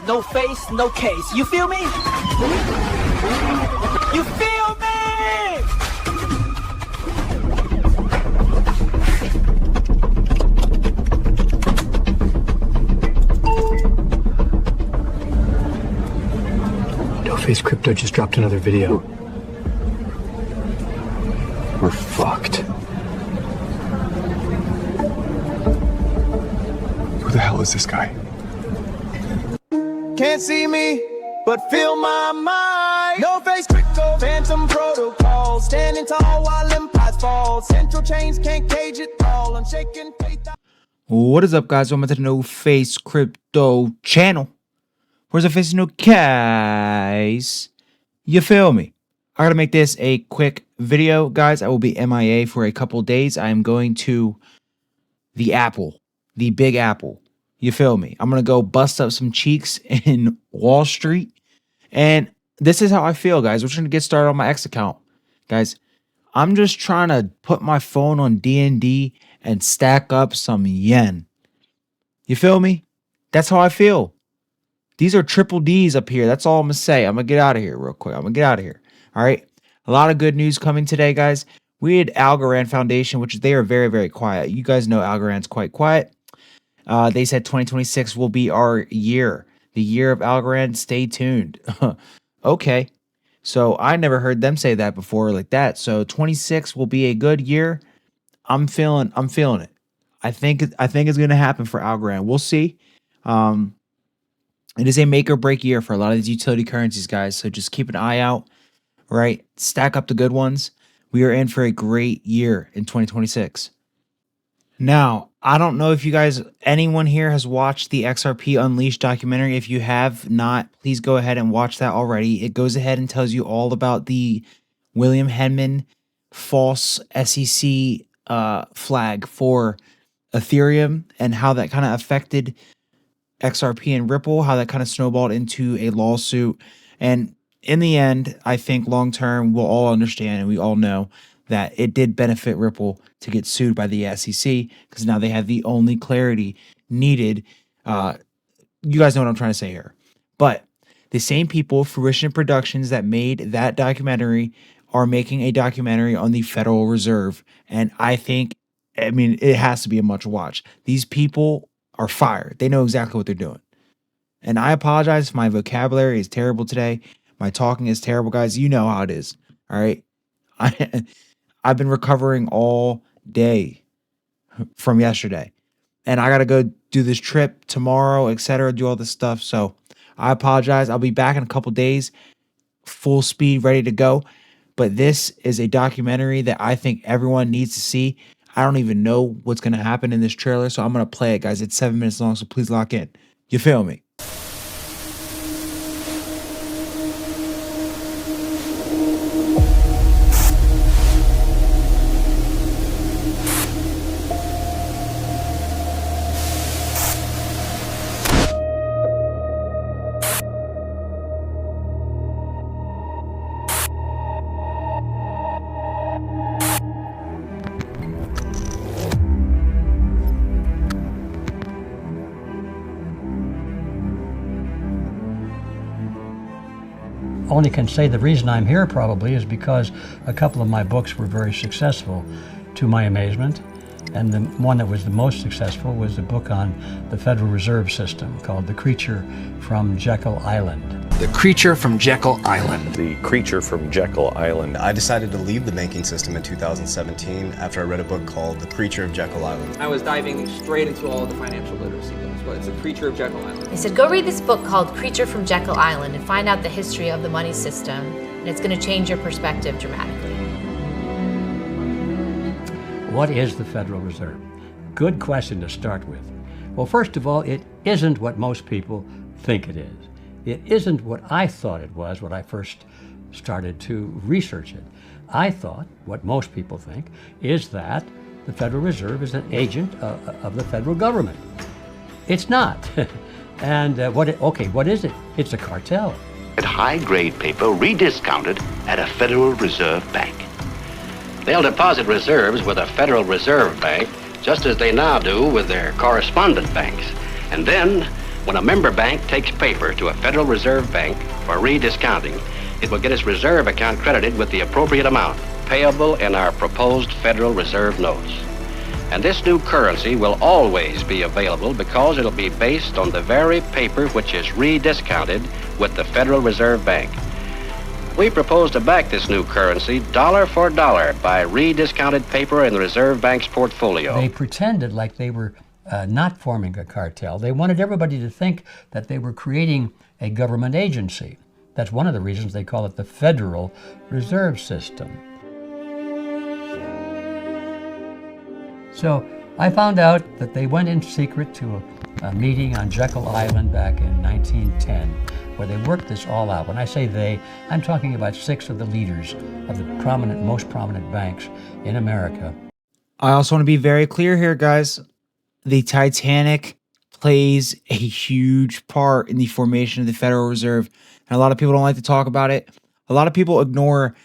no face, no case. You feel me? You feel me? No Face Crypto just dropped another video. We're fucked. Who the hell is this guy? Can't see me, but feel my mind. No Face Crypto, phantom protocol. Standing tall while empires fall. Central chains can't cage it all. Unshaken faith. What is up, guys? Welcome to the No Face Crypto channel. Where's the face? No guys. You feel me? I gotta make this a quick video, guys. I will be MIA for a couple days. I am going to the Apple, the Big Apple. You feel me? I'm gonna go bust up some cheeks in Wall Street, and this is how I feel, guys. We're trying to get started on my X account, guys. I'm just trying to put my phone on D&D and stack up some yen. You feel me? That's how I feel. These are triple D's up here. That's all I'm going to say. I'm going to get out of here real quick. I'm going to get out of here. All right. A lot of good news coming today, guys. We had Algorand Foundation, which they are very, very quiet. You guys know Algorand's quite quiet. They said 2026 will be our year. The year of Algorand. Stay tuned. Okay. So I never heard them say that before like that. So 26 will be a good year. I'm feeling it. I think it's going to happen for Algorand. We'll see. It is a make or break year for a lot of these utility currencies, guys. So just keep an eye out, right? Stack up the good ones. We are in for a great year in 2026. Now, I don't know if you guys, anyone here has watched the XRP Unleashed documentary. If you have not, please go ahead and watch that already. It goes ahead and tells you all about the William Henman false SEC flag for Ethereum and how that kind of affected XRP and Ripple, how that kind of snowballed into a lawsuit. And in the end, I think long term, we'll all understand and we all know that it did benefit Ripple to get sued by the SEC because now they have the only clarity needed. You guys know what I'm trying to say here. But the same people, Fruition Productions, that made that documentary are making a documentary on the Federal Reserve. And I mean, it has to be a much watch. These people are fired. They know exactly what they're doing. And I apologize if my vocabulary is terrible today. My talking is terrible, guys. You know how it is. All right. I've been recovering all day from yesterday. And I got to go do this trip tomorrow, etc., do all this stuff. So I apologize. I'll be back in a couple days, full speed, ready to go. But this is a documentary that I think everyone needs to see. I don't even know what's going to happen in this trailer, so I'm going to play it, guys. It's 7 minutes long, so please lock in. You feel me? Only can say the reason I'm here probably is because a couple of my books were very successful to my amazement. And the one that was the most successful was a book on the Federal Reserve System called The Creature from Jekyll Island. The Creature from Jekyll Island. The Creature from Jekyll Island. I decided to leave the banking system in 2017 after I read a book called The Creature of Jekyll Island. I was diving straight into all of the financial literacy books, but it's The Creature of Jekyll Island. He said, go read this book called Creature from Jekyll Island and find out the history of the money system, and it's going to change your perspective dramatically. What is the Federal Reserve? Good question to start with. Well, first of all, it isn't what most people think it is. It isn't what I thought it was when I first started to research it. I thought, what most people think, is that the Federal Reserve is an agent of the federal government. It's not. And what is it? It's a cartel. High-grade paper rediscounted at a Federal Reserve Bank. They'll deposit reserves with a Federal Reserve Bank, just as they now do with their correspondent banks. And then, When a member bank takes paper to a Federal Reserve Bank for rediscounting, it will get its reserve account credited with the appropriate amount payable in our proposed Federal Reserve notes. And this new currency will always be available because it'll be based on the very paper which is rediscounted with the Federal Reserve Bank. We propose to back this new currency dollar for dollar by rediscounted paper in the Reserve Bank's portfolio. They pretended like they were not forming a cartel. They wanted everybody to think that they were creating a government agency. That's one of the reasons they call it the Federal Reserve System. So I found out that they went in secret to a meeting on Jekyll Island back in 1910, where they worked this all out. When I say they, I'm talking about 6 of the leaders of the most prominent banks in America. I also want to be very clear here, guys. The Titanic plays a huge part in the formation of the Federal Reserve. And a lot of people don't like to talk about it. A lot of people ignore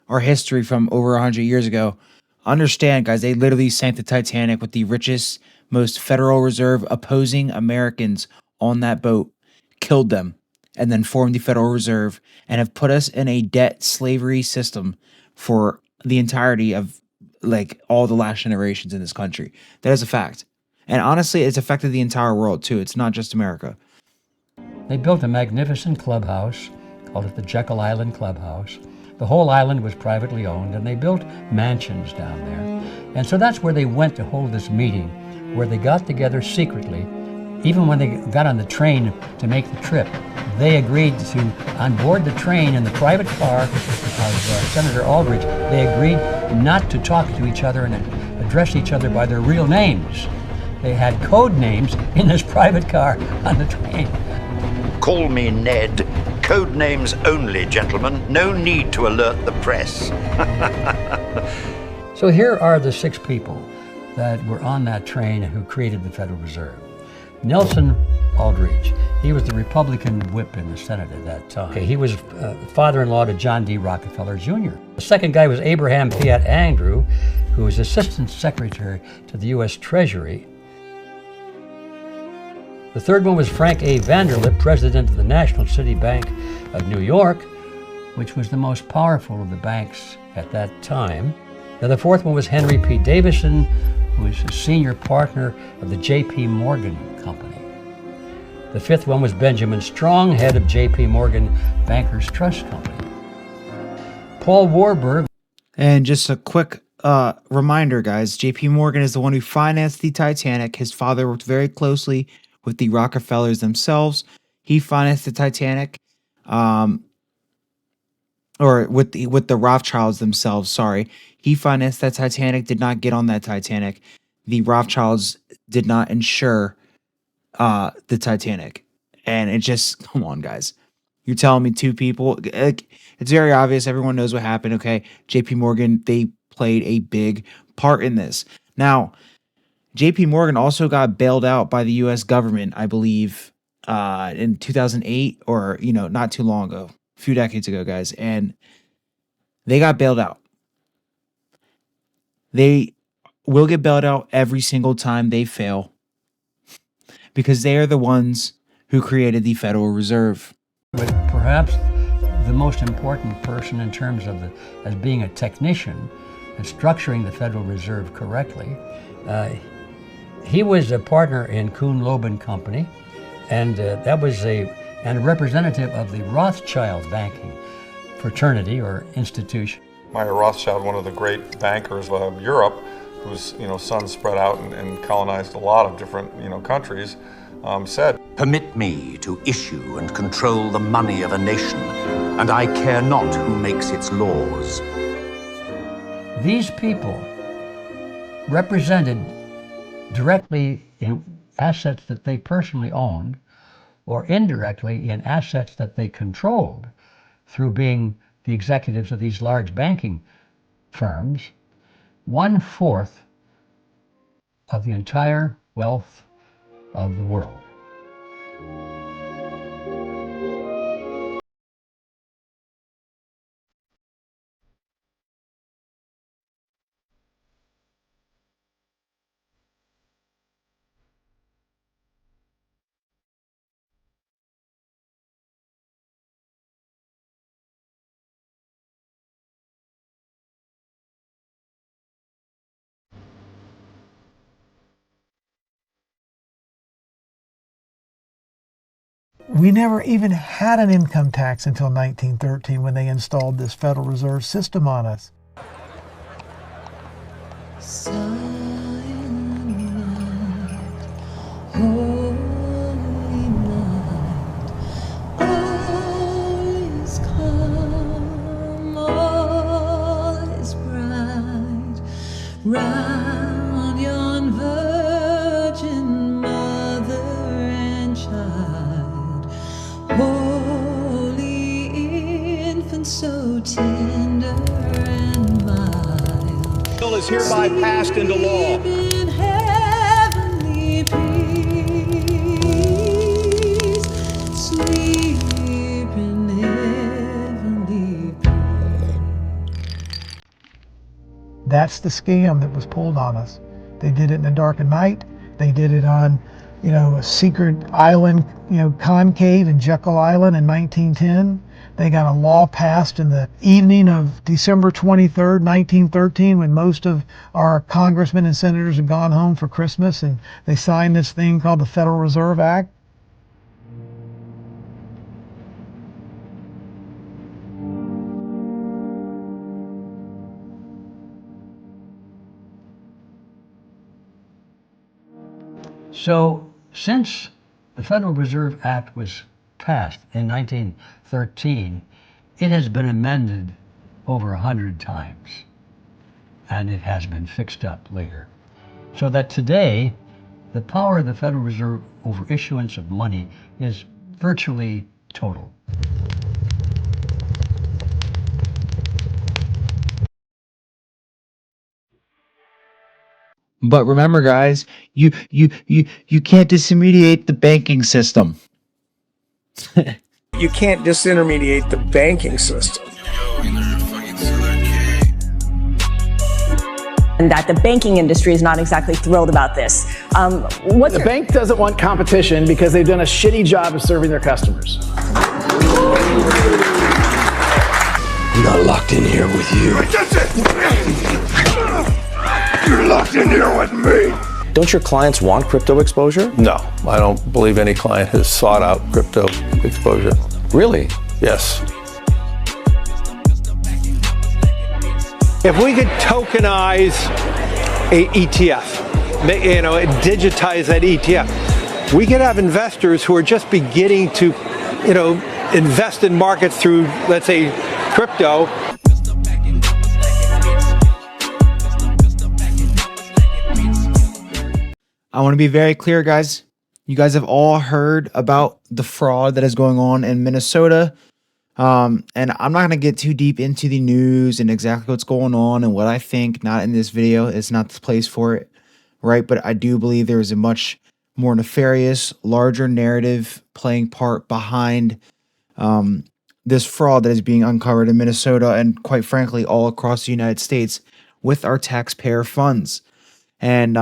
our history from over 100 years ago. Understand, guys, they literally sank the Titanic with the richest, most Federal Reserve opposing Americans on that boat, killed them, and then formed the Federal Reserve and have put us in a debt slavery system for the entirety of like all the last generations in this country. That is a fact. And honestly, it's affected the entire world too. It's not just America. They built a magnificent clubhouse, called it the Jekyll Island Clubhouse. The whole island was privately owned, and they built mansions down there. And so that's where they went to hold this meeting, where they got together secretly. Even when they got on the train to make the trip, they agreed to, on board the train in the private car of Senator Aldrich, they agreed not to talk to each other and address each other by their real names. They had code names in this private car on the train. Call me Ned. Code names only, gentlemen. No need to alert the press. So here are the 6 people that were on that train who created the Federal Reserve. Nelson Aldrich, he was the Republican whip in the Senate at that time. Okay, he was father-in-law to John D. Rockefeller Jr. The second guy was Abraham Piatt Andrew, who was Assistant Secretary to the U.S. Treasury. The third one was Frank A. Vanderlip, president of the National City Bank of New York, which was the most powerful of the banks at that time. Now, the fourth one was Henry P. Davison, who was a senior partner of the J.P. Morgan Company. The fifth one was Benjamin Strong, head of J.P. Morgan Bankers Trust Company. Paul Warburg. And just a quick reminder, guys, J.P. Morgan is the one who financed the Titanic. His father worked very closely with the Rockefellers themselves. He financed the Titanic, or with the Rothschilds themselves. Sorry, he financed that Titanic. Did not get on that Titanic. The Rothschilds did not insure the Titanic, and it just come on, guys. You're telling me 2 people? It's very obvious. Everyone knows what happened. Okay, J.P. Morgan, they played a big part in this. Now, J.P. Morgan also got bailed out by the U.S. government, I believe, in 2008, or, not too long ago, a few decades ago, guys. And they got bailed out. They will get bailed out every single time they fail because they are the ones who created the Federal Reserve. But perhaps the most important person in terms of as being a technician and structuring the Federal Reserve correctly, he was a partner in Kuhn Loeb and Company, and that was a representative of the Rothschild banking fraternity or institution. Meyer Rothschild, one of the great bankers of Europe, whose sons spread out and colonized a lot of different countries, said, "Permit me to issue and control the money of a nation, and I care not who makes its laws." These people represented directly in assets that they personally owned, or indirectly in assets that they controlled through being the executives of these large banking firms, 1/4 of the entire wealth of the world. We never even had an income tax until 1913 when they installed this Federal Reserve System on us. Round yon virgin mother and child, holy infant, so tender and mild. Bill is hereby passed into law. Sleep in heavenly peace. Sleep in heavenly peace. That's the scam that was pulled on us. They did it in the dark of night. They did it on, a secret island, concave in Jekyll Island in 1910. They got a law passed in the evening of December 23rd, 1913, when most of our congressmen and senators had gone home for Christmas, and they signed this thing called the Federal Reserve Act. So, since the Federal Reserve Act was passed in 1913, it has been amended over 100 times, and it has been fixed up later. So that today, the power of the Federal Reserve over issuance of money is virtually total. But remember, guys, you can't disintermediate the banking system. You can't disintermediate the banking system. And that the banking industry is not exactly thrilled about this. The bank doesn't want competition because they've done a shitty job of serving their customers. I'm not locked in here with you. You're locked in here with me. Don't your clients want crypto exposure? No, I don't believe any client has sought out crypto exposure. Really? Yes. If we could tokenize a ETF, digitize that ETF, we could have investors who are just beginning to, invest in markets through, let's say, crypto. I want to be very clear, guys. You guys have all heard about the fraud that is going on in Minnesota. And I'm not going to get too deep into the news and exactly what's going on and what I think. Not in this video. It's not the place for it, right? But I do believe there is a much more nefarious, larger narrative playing part behind this fraud that is being uncovered in Minnesota and, quite frankly, all across the United States with our taxpayer funds. And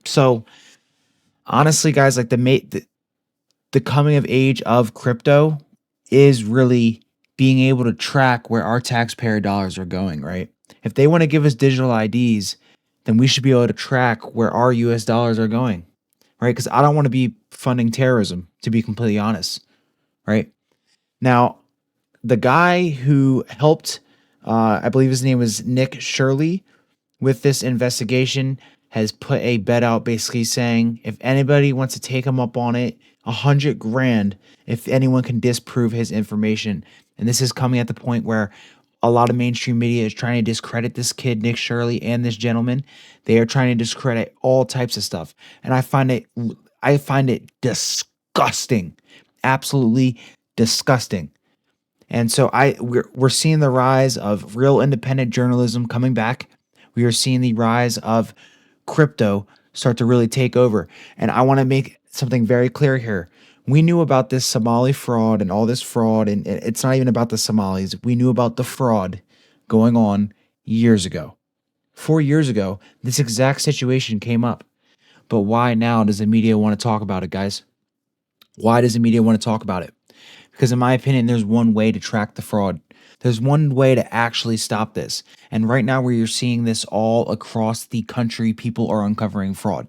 so, honestly, guys, like the coming of age of crypto is really being able to track where our taxpayer dollars are going, right? If they want to give us digital IDs, then we should be able to track where our US dollars are going, right? Because I don't want to be funding terrorism, to be completely honest, right? Now, the guy who helped, I believe his name was Nick Shirley, with this investigation, has put a bet out basically saying if anybody wants to take him up on it, $100 grand if anyone can disprove his information. And this is coming at the point where a lot of mainstream media is trying to discredit this kid, Nick Shirley, and this gentleman. They are trying to discredit all types of stuff. And I find it disgusting. Absolutely disgusting. And so we're seeing the rise of real independent journalism coming back. We are seeing the rise of crypto start to really take over. And I want to make something very clear here. We knew about this Somali fraud and all this fraud, and it's not even about the Somalis. We knew about the fraud going on years ago. 4 years ago, this exact situation came up. But why now does the media want to talk about it, guys? Why does the media want to talk about it? Because in my opinion, there's one way to track the fraud. There's one way to actually stop this. And right now where you're seeing this all across the country, people are uncovering fraud.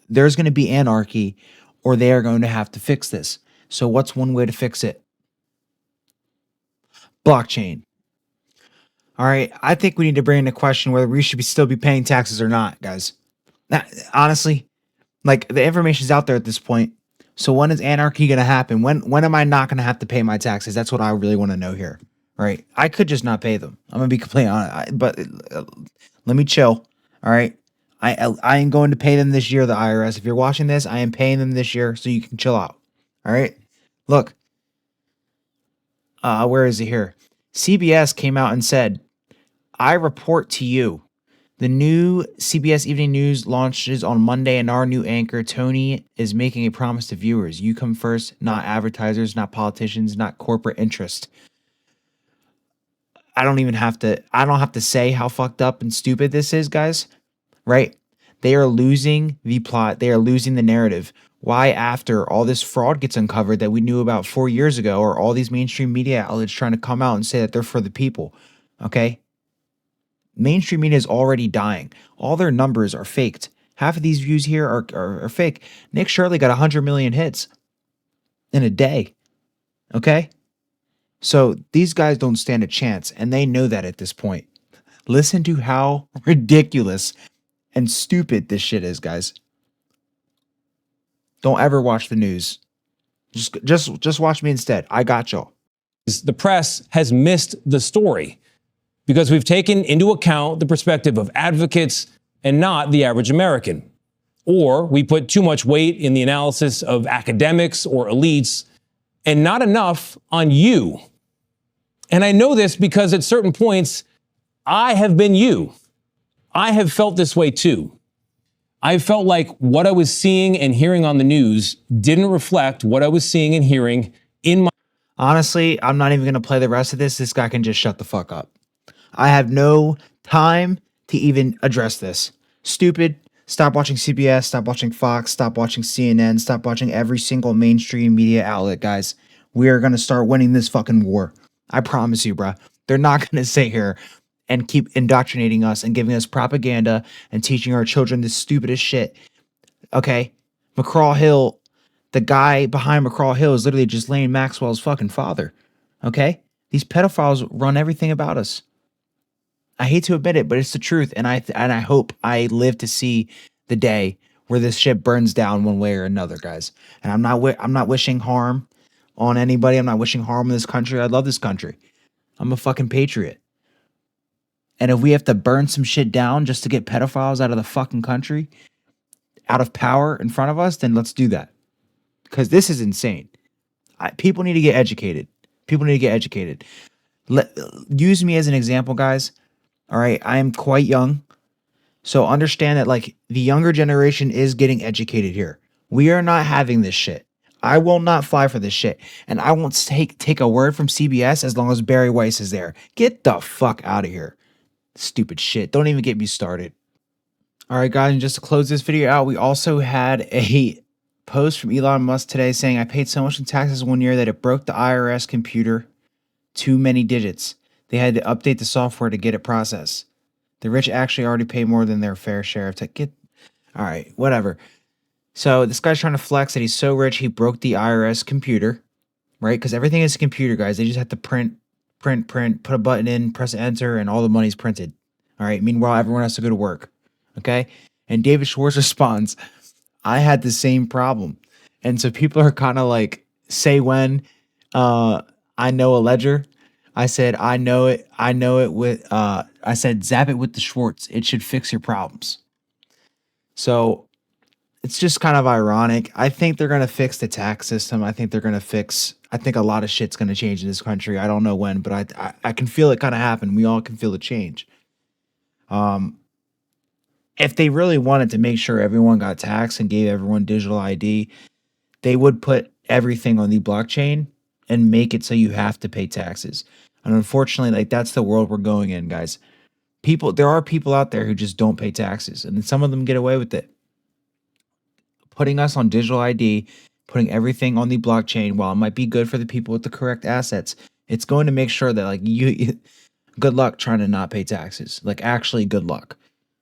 There's going to be anarchy or they are going to have to fix this. So what's one way to fix it? Blockchain. All right, I think we need to bring into question whether we should still be paying taxes or not, guys. Now, honestly, like the information's out there at this point. So when is anarchy going to happen? When am I not going to have to pay my taxes? That's what I really want to know here. Right? I could just not pay them. I'm going to be completely honest, but let me chill. All right? I am going to pay them this year, the IRS. If you're watching this, I am paying them this year, so you can chill out. All right? Look. Where is it here? CBS came out and said, I report to you. The new CBS Evening News launches on Monday, and our new anchor, Tony, is making a promise to viewers. You come first, not advertisers, not politicians, not corporate interest. I don't have to say how fucked up and stupid this is, guys. Right? They are losing the plot. They are losing the narrative. Why, after all this fraud gets uncovered that we knew about 4 years ago, are all these mainstream media outlets trying to come out and say that they're for the people? Okay? Mainstream media is already dying. All their numbers are faked. Half of these views here are fake. Nick Shirley got 100 million hits in a day. Okay? So these guys don't stand a chance, and they know that at this point. Listen to how ridiculous and stupid this shit is, guys. Don't ever watch the news. Just watch me instead. I got y'all. The press has missed the story because we've taken into account the perspective of advocates and not the average American. Or we put too much weight in the analysis of academics or elites and not enough on you. And I know this because at certain points, I have been you. I have felt this way too. I felt like what I was seeing and hearing on the news didn't reflect what I was seeing and hearing in my... Honestly, I'm not even going to play the rest of this. This guy can just shut the fuck up. I have no time to even address this. Stupid. Stop watching CBS. Stop watching Fox. Stop watching CNN. Stop watching every single mainstream media outlet, guys. We are going to start winning this fucking war. I promise you, bruh. They're not going to sit here and keep indoctrinating us and giving us propaganda and teaching our children the stupidest shit. Okay? McCraw-Hill, the guy behind McCraw-Hill is literally just Ghislaine Maxwell's fucking father. Okay? These pedophiles run everything about us. I hate to admit it, but it's the truth, and I hope I live to see the day where this shit burns down one way or another, guys. And I'm not wishing harm on anybody. I'm not wishing harm on this country. I love this country. I'm a fucking patriot. And if we have to burn some shit down just to get pedophiles out of the fucking country, out of power in front of us, then let's do that. Because this is insane. People need to get educated. People need to get educated. Use me as an example, guys. All right, I am quite young. So understand that like the younger generation is getting educated here. We are not having this shit. I will not fly for this shit. And I won't take a word from CBS as long as Barry Weiss is there. Get the fuck out of here. Stupid shit. Don't even get me started. All right, guys, and just to close this video out, we also had a post from Elon Musk today saying, I paid so much in taxes one year that it broke the IRS computer too many digits. They had to update the software to get it processed. The rich actually already pay more than their fair share of tax. All right, whatever. So this guy's trying to flex that he's so rich he broke the IRS computer, right? Because everything is a computer, guys. They just have to print, put a button in, press enter, and all the money's printed. All right. Meanwhile, everyone has to go to work. Okay. And David Schwartz responds, I had the same problem. And so people are kind of like, say when I know a ledger. I said, I know it with, I said, zap it with the Schwartz. It should fix your problems. So it's just kind of ironic. I think they're going to fix the tax system. I think a lot of shit's going to change in this country. I don't know when, but I can feel it kind of happen. We all can feel the change. If they really wanted to make sure everyone got taxed and gave everyone digital ID, they would put everything on the blockchain and make it so you have to pay taxes. And unfortunately, like that's the world we're going in, guys. There are people out there who just don't pay taxes, and some of them get away with it. Putting us on digital ID, putting everything on the blockchain, while it might be good for the people with the correct assets, it's going to make sure that like good luck trying to not pay taxes. Like actually good luck.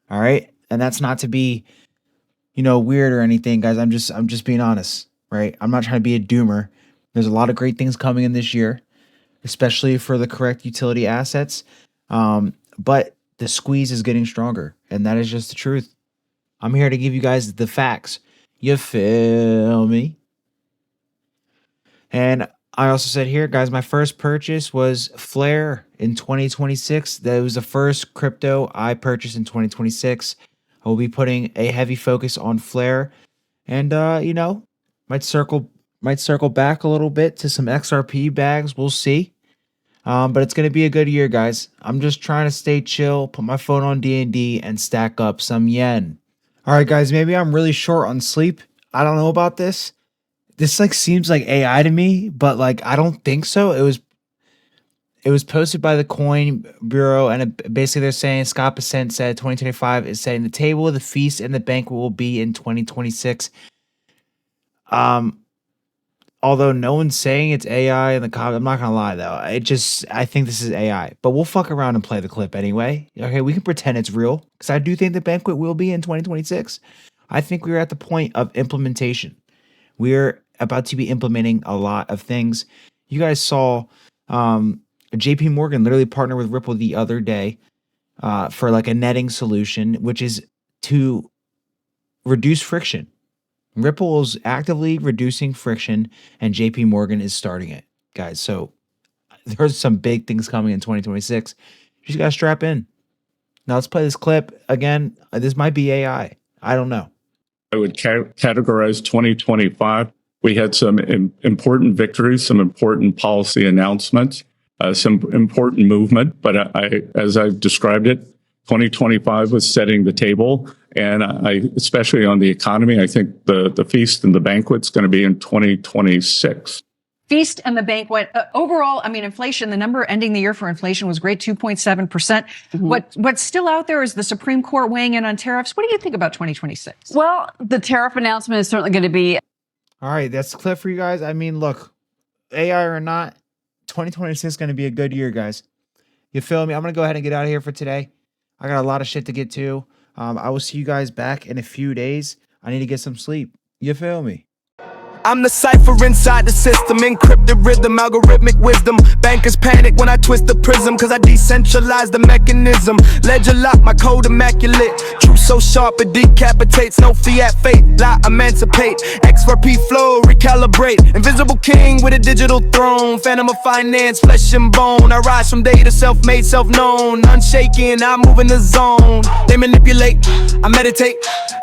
All right? And that's not to be, weird or anything, guys. I'm just being honest. right? I'm not trying to be a doomer. There's a lot of great things coming in this year, especially for the correct utility assets. But the squeeze is getting stronger, and that is just the truth. I'm here to give you guys the facts. You feel me? And I also said here, guys, my first purchase was Flare in 2026. That was the first crypto I purchased in 2026. I will be putting a heavy focus on Flare, and you know, might circle back a little bit to some XRP bags. We'll see. But it's gonna be a good year, guys. I'm just trying to stay chill, put my phone on D&D, and stack up some yen. All right, guys, maybe I'm really short on sleep. I don't know about this. This like seems like AI to me, but like I don't think so. It was posted by the Coin Bureau, and basically they're saying Scott Bessent said 2025 is setting the table. The feast and the banquet will be in 2026. Although no one's saying it's AI in the comments, I'm not gonna lie though. I think this is AI, but we'll fuck around and play the clip anyway. Okay, we can pretend it's real because I do think the banquet will be in 2026. I think we're at the point of implementation. We're about to be implementing a lot of things. You guys saw JP Morgan literally partnered with Ripple the other day for like a netting solution, which is to reduce friction. Ripple is actively reducing friction, and JP Morgan is starting it, guys. So there's some big things coming in 2026. You just got to strap in. Now let's play this clip again. This might be AI. I don't know. I would categorize 2025. We had some important victories, some important policy announcements, some important movement. But as I've described it, 2025 was setting the table. And especially on the economy, I think the feast and the banquet's going to be in 2026. Feast and the banquet. Overall, I mean, inflation, the number ending the year for inflation was great, 2.7%. Mm-hmm. What's still out there is the Supreme Court weighing in on tariffs. What do you think about 2026? Well, the tariff announcement is certainly going to be. All right, that's the clip for you guys. I mean, look, AI or not, 2026 is going to be a good year, guys. You feel me? I'm going to go ahead and get out of here for today. I got a lot of shit to get to. I will see you guys back in a few days. I need to get some sleep. You feel me? I'm the cipher inside the system, encrypted rhythm, algorithmic wisdom. Bankers panic when I twist the prism, cause I decentralize the mechanism. Ledger lock, my code immaculate. Truth so sharp it decapitates. No fiat fate, lie emancipate. XRP flow, recalibrate. Invisible king with a digital throne. Phantom of finance, flesh and bone. I rise from data, self-made, self-known. Unshaken, I move in the zone. They manipulate, I meditate.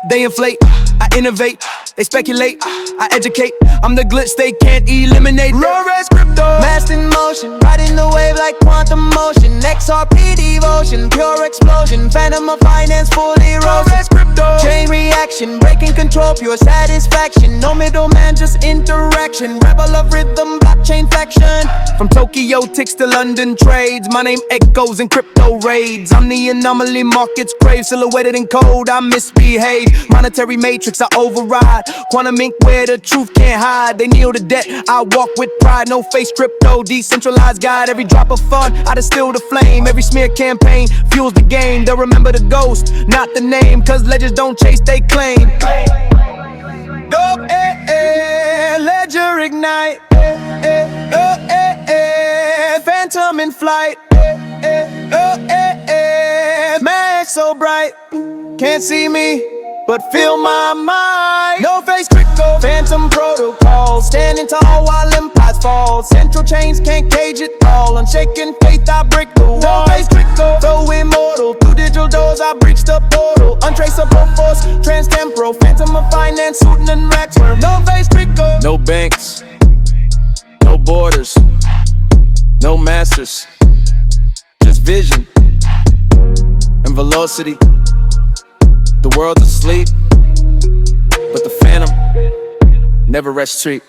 They inflate, I innovate. They speculate, I educate. I'm the glitch they can't eliminate. Raw red crypto, masked in motion, riding the wave like quantum motion. XRP devotion, pure explosion. Phantom of finance, fully raw red crypto. Chain reaction, breaking control, pure satisfaction. No middleman, just interaction. Rebel of rhythm, blockchain faction. From Tokyo ticks to London trades. My name echoes in crypto raids. I'm the anomaly markets crave. Silhouetted in code, I misbehave. Monetary matrix, I override. Quantum ink where the truth can't hide. They kneel to debt, I walk with pride. No face crypto, decentralized guide. Every drop of fun, I distill the flame. Every smear campaign fuels the game. They'll remember the ghost, not the name. Cause legends don't chase, they claim. Oh, ledger ignite. Phantom in flight. Max so bright. Can't see me, but feel my mind. No face crypto, phantom protocol. Standing tall while empires fall. Central chains can't cage it all. Unshaken faith, I break the wall. No face crypto, though immortal. Through digital doors, I breach the portal. Untraceable force, transtemporal. Phantom of finance, suiting and racks. No face crypto. No banks, no borders, no masters. Just vision and velocity. The world's asleep, but the phantom never rests street.